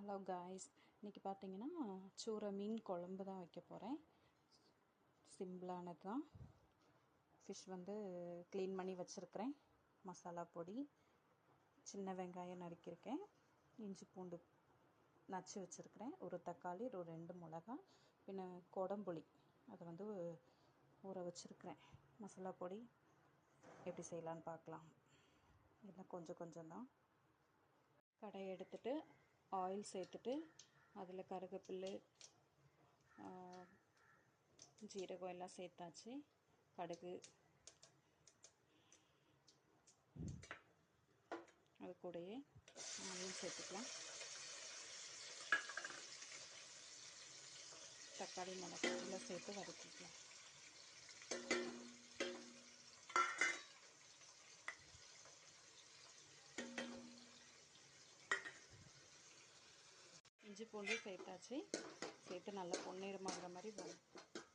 Hello guys, இன்றைக்கி பார்த்தீங்கன்னா சூரை மீன் குழம்பு தான் வைக்க போகிறேன். சிம்பிளானது தான். ஃபிஷ் க்ளீன் பண்ணி வச்சுருக்கிறேன். மசாலா பொடி, சின்ன வெங்காயம் நறுக்கியிருக்கேன், இஞ்சி பூண்டு நச்சு வச்சுருக்கிறேன், ஒரு தக்காளி, ஒரு 2 மிளகா, பின்ன கொடம்புளி அதை ஊற வச்சுருக்கிறேன். மசாலா பொடி எப்படி செய்யலான்னு பார்க்கலாம். எல்லாம் கொஞ்சம் கொஞ்சம் தான். கடாயை எடுத்துகிட்டு ஆயில் சேர்த்துட்டு அதில் கருவேப்பிலை, ஜீரகம் எல்லாம் சேர்த்தாச்சு. கடுகு, அது கூடயே மீன் சேர்த்துக்கலாம். தக்காளி மிளகாய் சேர்த்து வதக்கிக்கலாம். இஞ்சி பூண்டு சேர்த்தாச்சு. சேர்த்து நல்லா பொன்னிறமாகிற மாதிரி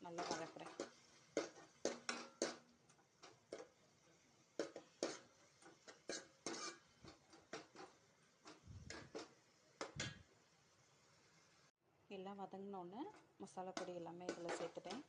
நல்லா வதக்குறேன். எல்லாம் வதங்கினோன்னே மசாலா பொடி எல்லாமே இதில் சேர்த்துட்டேன்.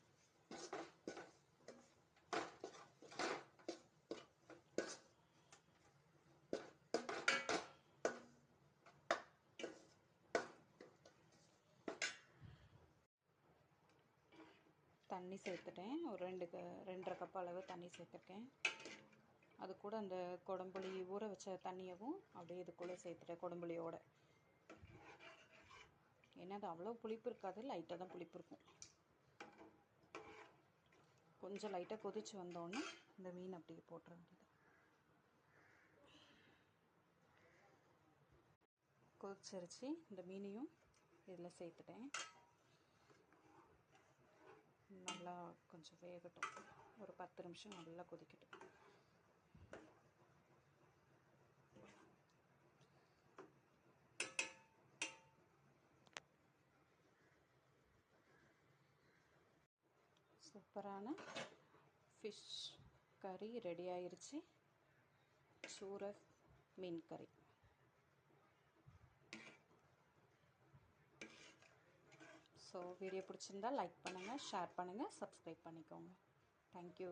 தண்ணி சேர்த்துட்டேன். ஒரு 2.5 கப் அளவு தண்ணி சேர்த்துருக்கேன். அது கூட அந்த கொடம்புளி ஊற வச்ச தண்ணியவும் அப்படியே இதுக்குள்ளே சேர்த்துட்டேன், கொடம்புளியோட. ஏன்னா அது அவ்வளோ புளிப்பு இருக்காது, லைட்டாக தான் புளிப்பு இருக்கும். கொஞ்சம் லைட்டாக கொதித்து வந்தோடனே இந்த மீன் அப்படியே போட்டுற வேண்டியது. கொதிச்சிருச்சு. இந்த மீனையும் இதில் சேர்த்துட்டேன். நல்லா கொஞ்சம் வேகட்டும். ஒரு 10 நிமிஷம் நல்லா கொதிக்கட்டும். சூப்பரான ஃபிஷ் கறி ரெடி ஆயிருச்சு. சூரை மீன் கறி. ஸோ வீடியோ பிடிச்சிருந்தால் லைக் பண்ணுங்கள், ஷேர் பண்ணுங்கள், சப்ஸ்கிரைப் பண்ணிக்கோங்க. தேங்க்யூ.